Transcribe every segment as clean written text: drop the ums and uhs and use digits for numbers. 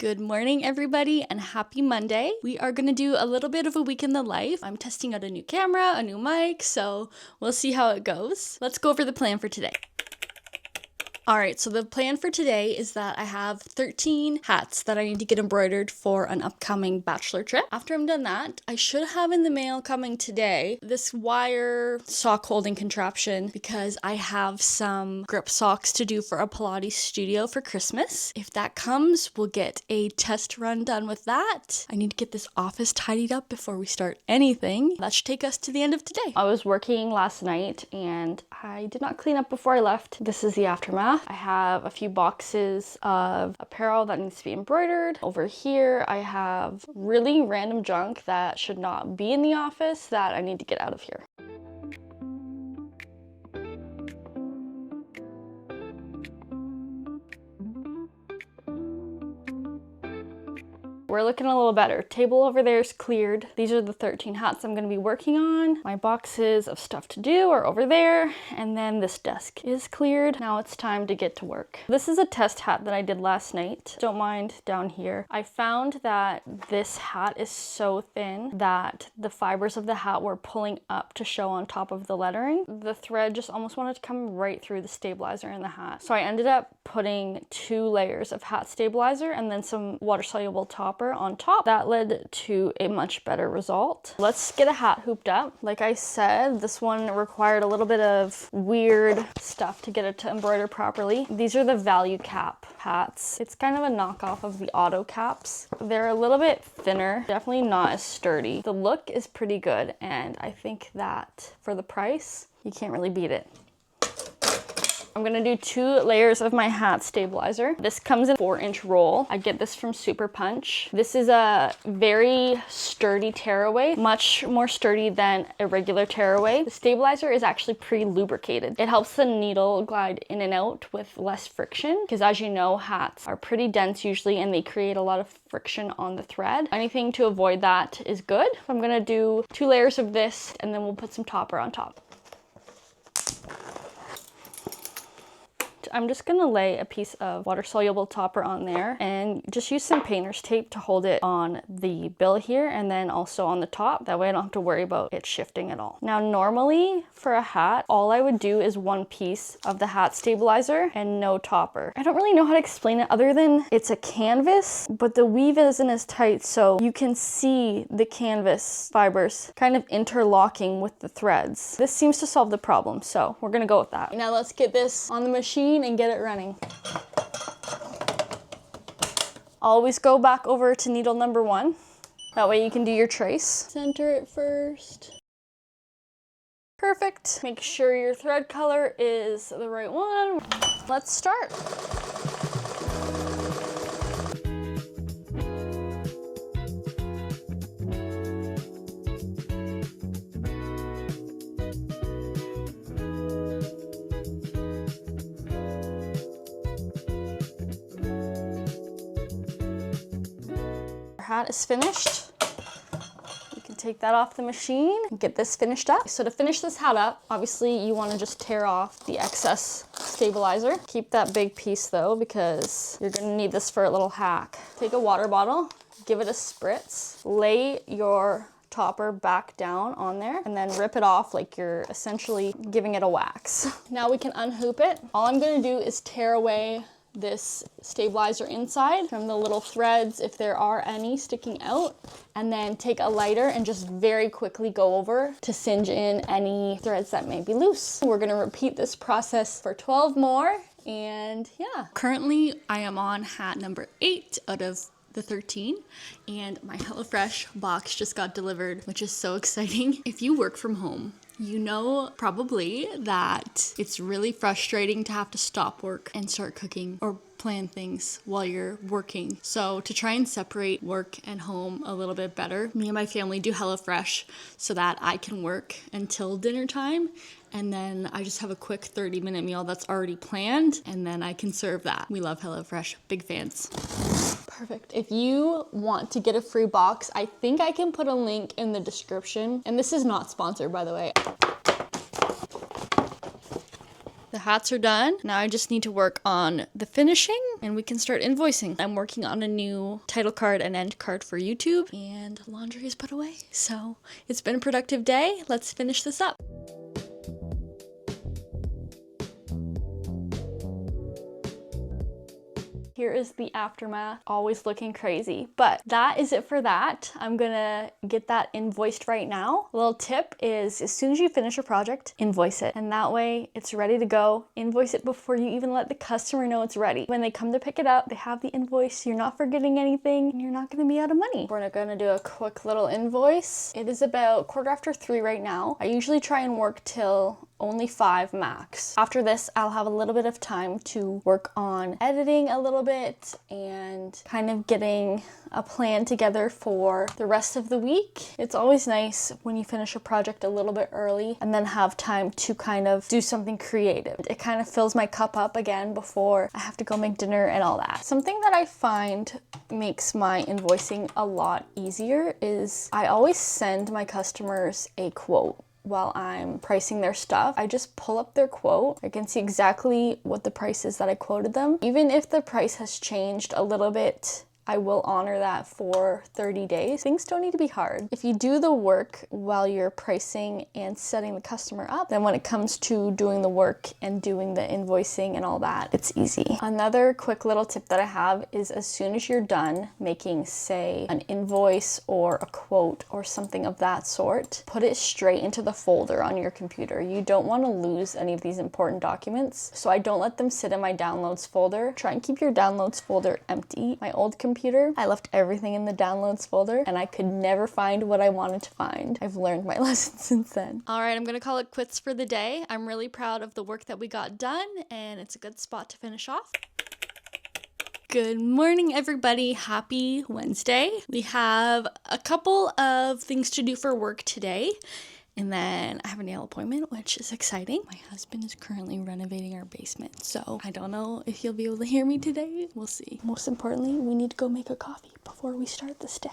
Good morning, everybody, and happy Monday. We are gonna do a little bit of a week in the life. I'm testing out a new camera, a new mic, so we'll see how it goes. Let's go over the plan for today. Alright, so the plan for today is that I have 13 hats that I need to get embroidered for an upcoming bachelor trip. After I'm done that, I should have in the mail coming today this wire sock holding contraption because I have some grip socks to do for a Pilates studio for Christmas. If that comes, we'll get a test run done with that. I need to get this office tidied up before we start anything. That should take us to the end of today. I was working last night and I did not clean up before I left. This is the aftermath. I have a few boxes of apparel that needs to be embroidered. Over here, I have really random junk that should not be in the office that I need to get out of here. We're looking a little better. Table over there is cleared. These are the 13 hats I'm gonna be working on. My boxes of stuff to do are over there, and then this desk is cleared. Now it's time to get to work. This is a test hat that I did last night. Don't mind down here. I found that this hat is so thin that the fibers of the hat were pulling up to show on top of the lettering. The thread just almost wanted to come right through the stabilizer in the hat. So I ended up putting 2 layers of hat stabilizer and then some water-soluble topper on top. That led to a much better result. Let's get a hat hooped up. Like I said, this one required a little bit of weird stuff to get it to embroider properly. These are the value cap hats. It's kind of a knockoff of the auto caps. They're a little bit thinner, definitely not as sturdy. The look is pretty good, and I think that for the price, you can't really beat it. I'm gonna do 2 layers of my hat stabilizer. This comes in a 4-inch roll. I get this from Super Punch. This is a very sturdy tearaway, much more sturdy than a regular tearaway. The stabilizer is actually pre-lubricated. It helps the needle glide in and out with less friction, because as you know, hats are pretty dense usually and they create a lot of friction on the thread. Anything to avoid that is good. I'm gonna do 2 layers of this and then we'll put some topper on top. I'm just gonna lay a piece of water-soluble topper on there and just use some painter's tape to hold it on the bill here and then also on the top. That way I don't have to worry about it shifting at all. Now normally for a hat, all I would do is 1 piece of the hat stabilizer and no topper. I don't really know how to explain it other than it's a canvas, but the weave isn't as tight, so you can see the canvas fibers kind of interlocking with the threads. This seems to solve the problem, so we're gonna go with that. Now let's get this on the machine and get it running. Always go back over to needle number 1. That way you can do your trace. Center it first. Perfect. Make sure your thread color is the right one. Let's start. Hat is finished. You can take that off the machine and get this finished up. So to finish this hat up, obviously you want to just tear off the excess stabilizer. Keep that big piece though, because you're going to need this for a little hack. Take a water bottle, give it a spritz, lay your topper back down on there and then rip it off like you're essentially giving it a wax. Now we can unhoop it. All I'm going to do is tear away this stabilizer inside from the little threads if there are any sticking out, and then take a lighter and just very quickly go over to singe in any threads that may be loose. We're going to repeat this process for 12 more, and yeah. Currently I am on hat number 8 out of the 13, and my HelloFresh box just got delivered, which is so exciting. If you work from home, you know probably that it's really frustrating to have to stop work and start cooking or plan things while you're working. So to try and separate work and home a little bit better, me and my family do HelloFresh so that I can work until dinner time, and then I just have a quick 30-minute meal that's already planned, and then I can serve that. We love HelloFresh, big fans. Perfect. If you want to get a free box, I think I can put a link in the description. And this is not sponsored, by the way. The hats are done. Now I just need to work on the finishing and we can start invoicing. I'm working on a new title card and end card for YouTube, and laundry is put away. So it's been a productive day. Let's finish this up. Here is the aftermath, always looking crazy. But that is it for that. I'm gonna get that invoiced right now. A little tip is as soon as you finish a project, invoice it. And that way it's ready to go. Invoice it before you even let the customer know it's ready. When they come to pick it up, they have the invoice, you're not forgetting anything, and you're not gonna be out of money. We're gonna do a quick little invoice. It is about 3:15 right now. I usually try and work till only 5 max. After this, I'll have a little bit of time to work on editing a little bit and kind of getting a plan together for the rest of the week. It's always nice when you finish a project a little bit early and then have time to kind of do something creative. It kind of fills my cup up again before I have to go make dinner and all that. Something that I find makes my invoicing a lot easier is I always send my customers a quote. While I'm pricing their stuff, I just pull up their quote. I can see exactly what the price is that I quoted them. Even if the price has changed a little bit, I will honor that for 30 days. Things don't need to be hard. If you do the work while you're pricing and setting the customer up, then when it comes to doing the work and doing the invoicing and all that, it's easy. Another quick little tip that I have is as soon as you're done making, say, an invoice or a quote or something of that sort, put it straight into the folder on your computer. You don't want to lose any of these important documents, so I don't let them sit in my downloads folder. Try and keep your downloads folder empty. My old computer, I left everything in the downloads folder and I could never find what I wanted to find. I've learned my lesson since then. All right, I'm gonna call it quits for the day. I'm really proud of the work that we got done and it's a good spot to finish off. Good morning, everybody. Happy Wednesday. We have a couple of things to do for work today. And then I have a nail appointment, which is exciting. My husband is currently renovating our basement, so I don't know if you'll be able to hear me today. We'll see. Most importantly, we need to go make a coffee before we start this day.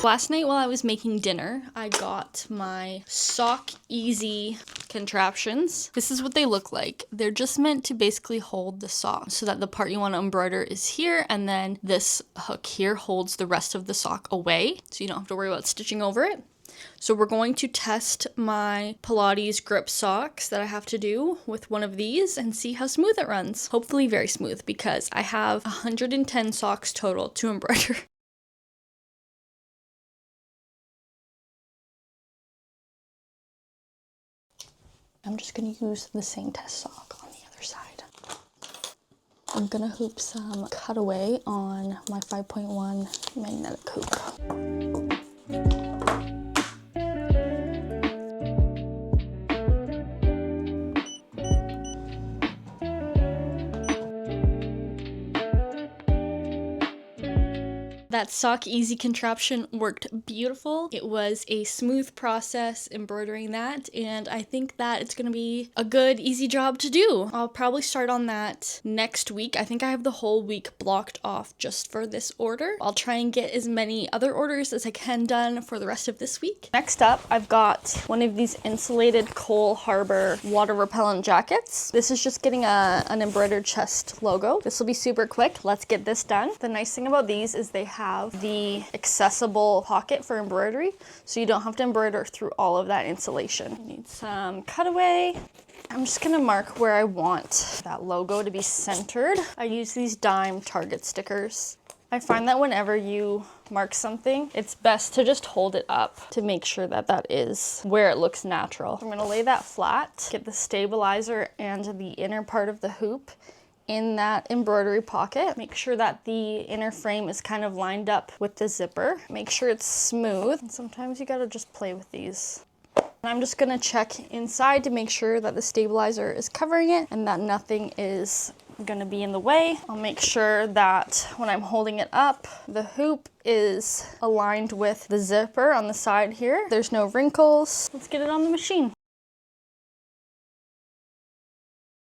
Last night while I was making dinner, I got my Sock Easy contraptions. This is what they look like. They're just meant to basically hold the sock so that the part you want to embroider is here, and then this hook here holds the rest of the sock away so you don't have to worry about stitching over it. So we're going to test my Pilates grip socks that I have to do with one of these and see how smooth it runs. Hopefully very smooth, because I have 110 socks total to embroider. I'm just going to use the same test sock on the other side. I'm going to hoop some cutaway on my 5.1 magnetic hoop. That Sock Easy contraption worked beautiful. It was a smooth process embroidering that, and I think that it's gonna be a good, easy job to do. I'll probably start on that next week. I think I have the whole week blocked off just for this order. I'll try and get as many other orders as I can done for the rest of this week. Next up, I've got one of these insulated Cole Harbor water repellent jackets. This is just getting an embroidered chest logo. This will be super quick. Let's get this done. The nice thing about these is they have the accessible pocket for embroidery, so you don't have to embroider through all of that insulation. Need some cutaway. I'm just gonna mark where I want that logo to be centered. I use these dime Target stickers. I find that whenever you mark something, it's best to just hold it up to make sure that that is where it looks natural. I'm gonna lay that flat, get the stabilizer and the inner part of the hoop in that embroidery pocket. Make sure that the inner frame is kind of lined up with the zipper. Make sure it's smooth. And sometimes you gotta just play with these. And I'm just gonna check inside to make sure that the stabilizer is covering it and that nothing is gonna be in the way. I'll make sure that when I'm holding it up, the hoop is aligned with the zipper on the side here. There's no wrinkles. Let's get it on the machine.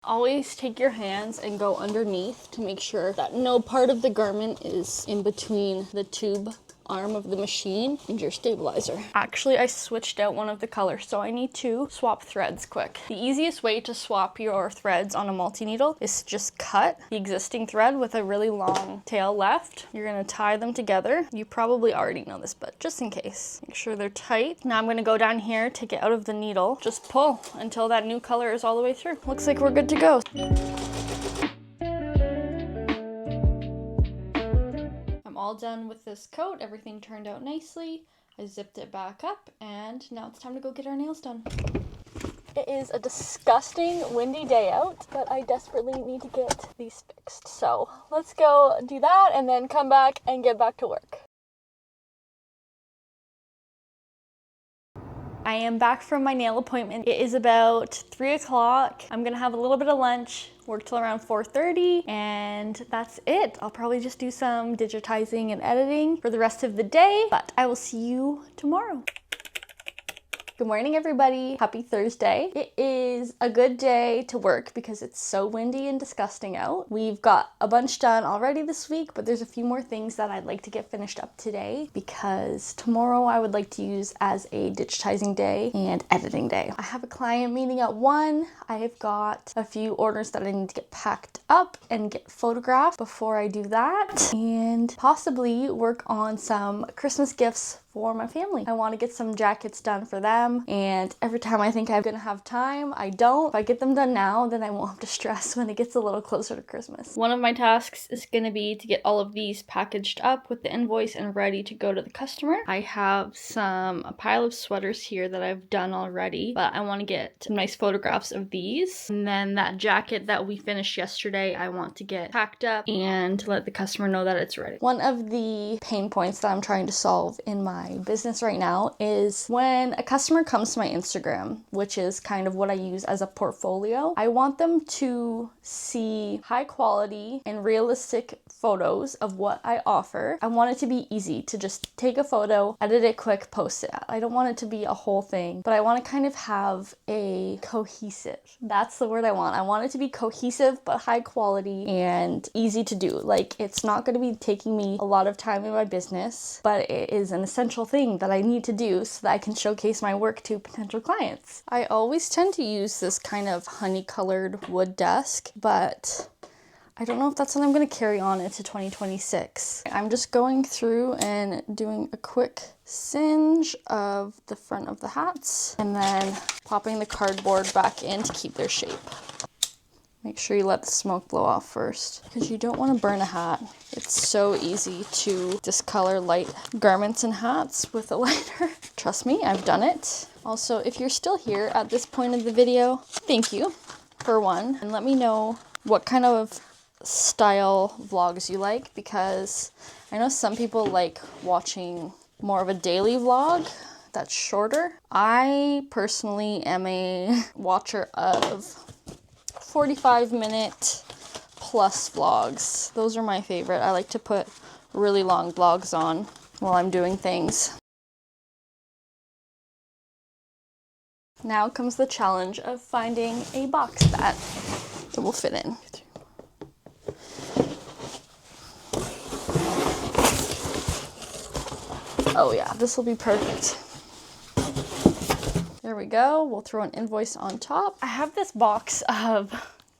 Always take your hands and go underneath to make sure that no part of the garment is in between the tube arm of the machine and your stabilizer. Actually, I switched out one of the colors, so I need to swap threads quick. The easiest way to swap your threads on a multi-needle is to just cut the existing thread with a really long tail left. You're gonna tie them together. You probably already know this, but just in case, make sure they're tight. Now I'm gonna go down here, take it out of the needle, just pull until that new color is all the way through. Looks like we're good to go. All done with this coat. Everything turned out nicely. I zipped it back up, and now it's time to go get our nails done. It is a disgusting windy day out, but I desperately need to get these fixed. So let's go do that and then come back and get back to work. I am back from my nail appointment. It is about 3 o'clock. I'm gonna have a little bit of lunch, work till around 4:30, and that's it. I'll probably just do some digitizing and editing for the rest of the day, but I will see you tomorrow. Good morning, everybody. Happy Thursday. It is a good day to work because it's so windy and disgusting out. We've got a bunch done already this week, but there's a few more things that I'd like to get finished up today because tomorrow I would like to use as a digitizing day and editing day. I have a client meeting at 1. I have got a few orders that I need to get packed up and get photographed before I do that, and possibly work on some Christmas gifts for my family. I want to get some jackets done for them, and every time I think I'm gonna have time, I don't. If I get them done now, then I won't have to stress when it gets a little closer to Christmas. One of my tasks is gonna be to get all of these packaged up with the invoice and ready to go to the customer. I have a pile of sweaters here that I've done already, but I want to get some nice photographs of these. And then that jacket that we finished yesterday, I want to get packed up and let the customer know that it's ready. One of the pain points that I'm trying to solve in my business right now is when a customer comes to my Instagram, which is kind of what I use as a portfolio, I want them to see high quality and realistic photos of what I offer. I want it to be easy to just take a photo, edit it quick, post it. I don't want it to be a whole thing, but I want to kind of have a cohesive. That's the word I want. I want it to be cohesive but high quality and easy to do. Like, it's not going to be taking me a lot of time in my business, but it is an essential thing that I need to do so that I can showcase my work to potential clients. I always tend to use this kind of honey-colored wood desk, but I don't know if that's what I'm going to carry on into 2026. I'm just going through and doing a quick singe of the front of the hats and then popping the cardboard back in to keep their shape. Make sure you let the smoke blow off first because you don't want to burn a hat. It's so easy to discolor light garments and hats with a lighter. Trust me, I've done it. Also, if you're still here at this point of the video, thank you for one. And let me know what kind of style vlogs you like, because I know some people like watching more of a daily vlog that's shorter. I personally am a watcher of 45-minute plus vlogs. Those are my favorite. I like to put really long vlogs on while I'm doing things. Now comes the challenge of finding a box that it will fit in. Oh yeah, this will be perfect. There we go. We'll throw an invoice on top. I have this box of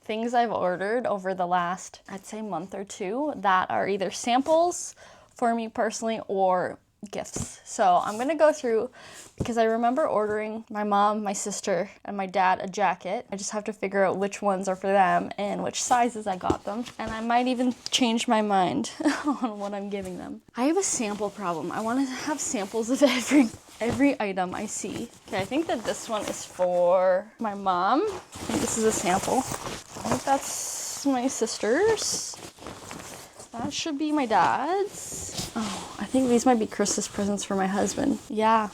things I've ordered over the last, I'd say, month or two that are either samples for me personally or gifts. So I'm gonna go through because I remember ordering my mom, my sister, and my dad a jacket. I just have to figure out which ones are for them and which sizes I got them. And I might even change my mind on what I'm giving them. I have a sample problem. I want to have samples of every item I see. Okay, I think that this one is for my mom. I think this is a sample. I think that's my sister's. That should be my dad's. Oh, I think these might be Christmas presents for my husband. Yeah,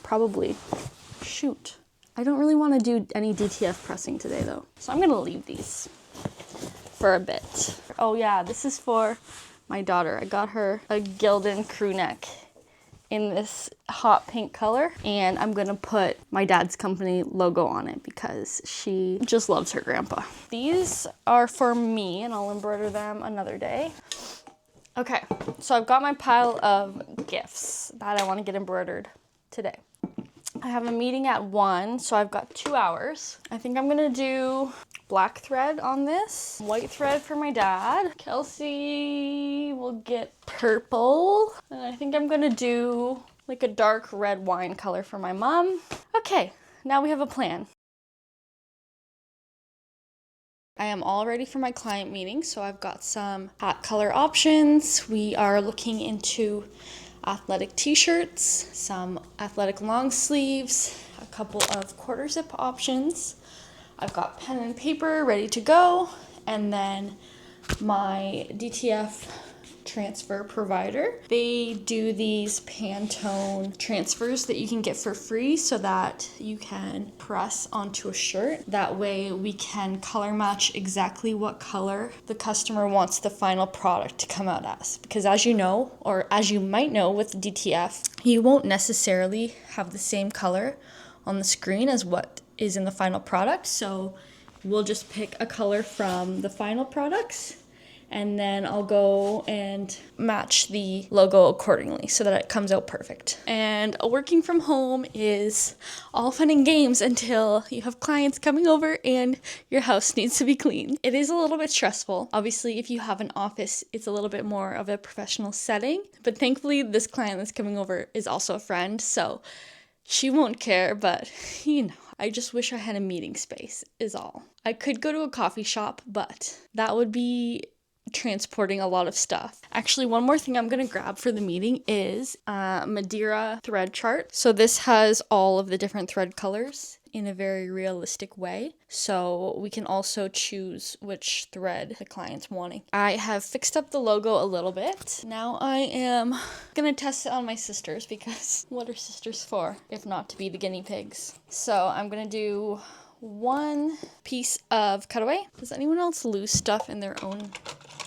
probably. Shoot. I don't really want to do any DTF pressing today though. So I'm gonna leave these for a bit. Oh yeah, this is for my daughter. I got her a Gildan crew neck in this hot pink color, and I'm gonna put my dad's company logo on it because she just loves her grandpa. These are for me, and I'll embroider them another day. Okay, so I've got my pile of gifts that I want to get embroidered today. I have a meeting at 1, so I've got 2 hours. I think I'm gonna do black thread on this, white thread for my dad. Kelsey will get purple, and I think I'm gonna do like a dark red wine color for my mom. Okay, now we have a plan. I am all ready for my client meeting, so I've got some hat color options. We are looking into athletic t-shirts, some athletic long sleeves, a couple of quarter zip options. I've got pen and paper ready to go, and then my DTF transfer provider. They do these Pantone transfers that you can get for free so that you can press onto a shirt. That way we can color match exactly what color the customer wants the final product to come out as. Because as you know, or as you might know with DTF, you won't necessarily have the same color on the screen as what is in the final product. So we'll just pick a color from the final products, and then I'll go and match the logo accordingly so that it comes out perfect. And working from home is all fun and games until you have clients coming over and your house needs to be cleaned. It is a little bit stressful. Obviously, if you have an office, it's a little bit more of a professional setting, but thankfully this client that's coming over is also a friend, so she won't care, but you know, I just wish I had a meeting space is all. I could go to a coffee shop, but that would be transporting a lot of stuff. Actually, one more thing I'm gonna grab for the meeting is Madeira thread chart. So this has all of the different thread colors in a very realistic way, so we can also choose which thread the client's wanting. I have fixed up the logo a little bit. Now I am gonna test it on my sisters, because what are sisters for if not to be the guinea pigs? So I'm gonna do one piece of cutaway. Does anyone else lose stuff in their own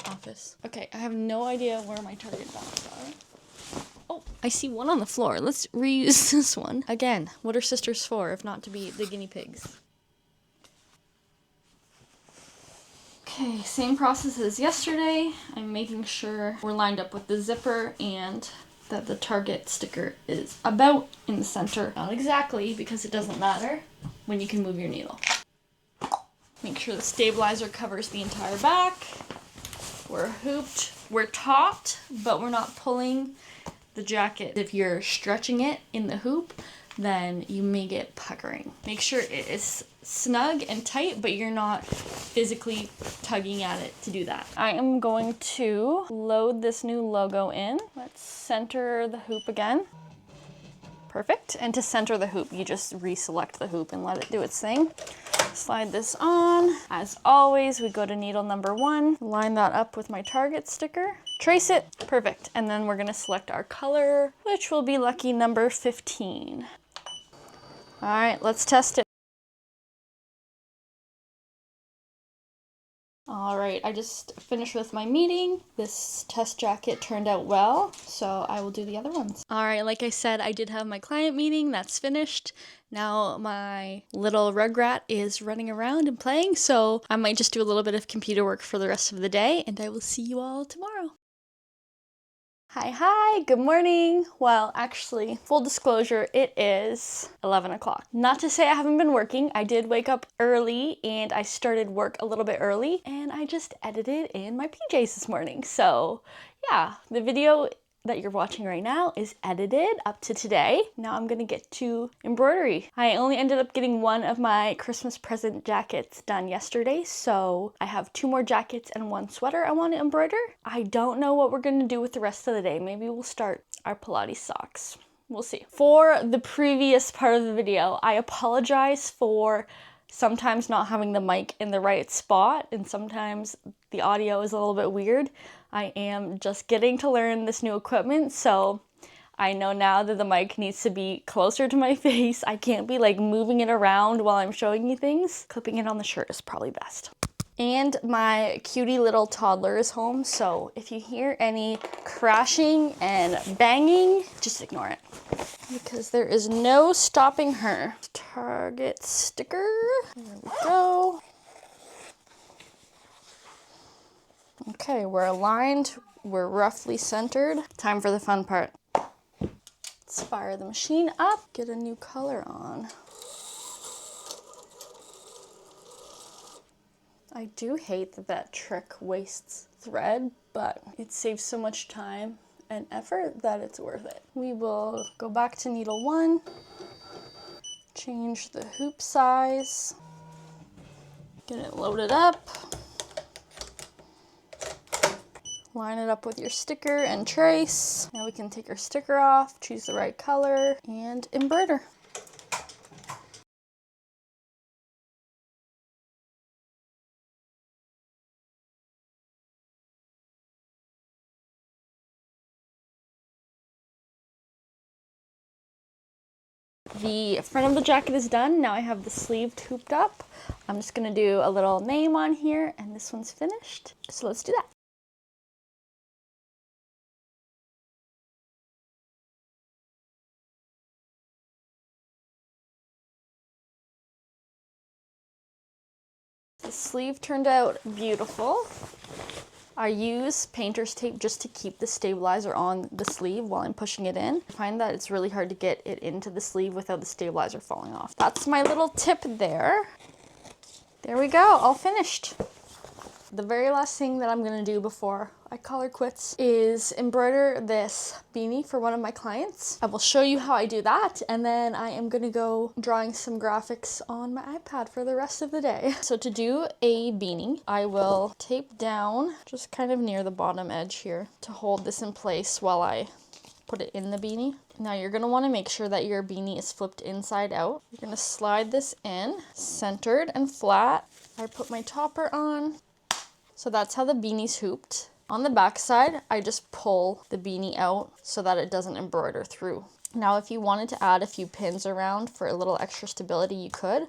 office? Okay, I have no idea where my Target bags are. Oh, I see one on the floor. Let's reuse this one. Again, what are sisters for if not to be the guinea pigs? Okay, same process as yesterday. I'm making sure we're lined up with the zipper and that the Target sticker is about in the center. Not exactly, because it doesn't matter when you can move your needle. Make sure the stabilizer covers the entire back. We're hooped. We're taut, but we're not pulling the jacket. If you're stretching it in the hoop, then you may get puckering. Make sure it is snug and tight, but you're not physically tugging at it to do that. I am going to load this new logo in. Let's center the hoop again. Perfect. And to center the hoop, you just reselect the hoop and let it do its thing. Slide this on. As always, we go to needle number 1, line that up with my Target sticker, trace it, perfect. And then we're gonna select our color, which will be lucky number 15. All right, let's test it. All right, I just finished with my meeting. This test jacket turned out well, so I will do the other ones. All right, like I said, I did have my client meeting. That's finished. Now my little rugrat is running around and playing, so I might just do a little bit of computer work for the rest of the day, and I will see you all tomorrow. Hi, good morning. Well, actually, full disclosure, it is 11 o'clock. Not to say I haven't been working. I did wake up early and I started work a little bit early, and I just edited in my PJs this morning. So yeah, the video that you're watching right now is edited up to today. Now I'm gonna get to embroidery. I only ended up getting one of my Christmas present jackets done yesterday, so I have 2 more jackets and 1 sweater I want to embroider. I don't know what we're gonna do with the rest of the day. Maybe we'll start our Pilates socks. We'll see. For the previous part of the video, I apologize for sometimes not having the mic in the right spot, and sometimes the audio is a little bit weird. I am just getting to learn this new equipment, so I know now that the mic needs to be closer to my face. I can't be like moving it around while I'm showing you things. Clipping it on the shirt is probably best. And my cutie little toddler is home, so if you hear any crashing and banging, just ignore it, because there is no stopping her. Target sticker, there we go. Okay, we're aligned, we're roughly centered. Time for the fun part. Let's fire the machine up, get a new color on. I do hate that that trick wastes thread, but it saves so much time and effort that it's worth it. We will go back to needle 1, change the hoop size, get it loaded up, line it up with your sticker and trace. Now we can take our sticker off, choose the right color, and embroider. The front of the jacket is done. Now I have the sleeve hooped up. I'm just gonna do a little name on here, and this one's finished. So let's do that. The sleeve turned out beautiful. I use painter's tape just to keep the stabilizer on the sleeve while I'm pushing it in. I find that it's really hard to get it into the sleeve without the stabilizer falling off. That's my little tip there. There we go, all finished. The very last thing that I'm gonna do before I call her quits is embroider this beanie for one of my clients. I will show you how I do that, and then I am gonna go drawing some graphics on my iPad for the rest of the day. So to do a beanie, I will tape down just kind of near the bottom edge here to hold this in place while I put it in the beanie. Now you're gonna wanna make sure that your beanie is flipped inside out. You're gonna slide this in, centered and flat. I put my topper on. So that's how the beanie's hooped. On the back side, I just pull the beanie out so that it doesn't embroider through. Now, if you wanted to add a few pins around for a little extra stability, you could,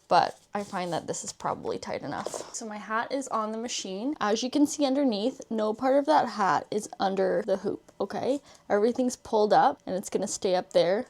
but I find that this is probably tight enough. So my hat is on the machine. As you can see underneath, no part of that hat is under the hoop, okay? Everything's pulled up and it's gonna stay up there.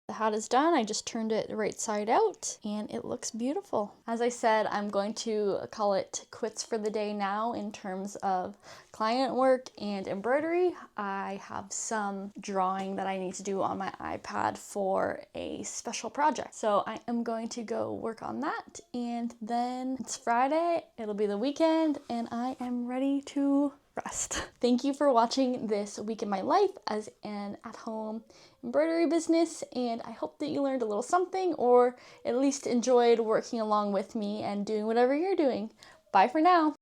The hat is done. I just turned it right side out and it looks beautiful. As I said, I'm going to call it quits for the day now in terms of client work and embroidery. I have some drawing that I need to do on my iPad for a special project. So I am going to go work on that, and then it's Friday, it'll be the weekend, and I am ready to rest. Thank you for watching this week in my life as an at-home embroidery business, and I hope that you learned a little something, or at least enjoyed working along with me and doing whatever you're doing. Bye for now.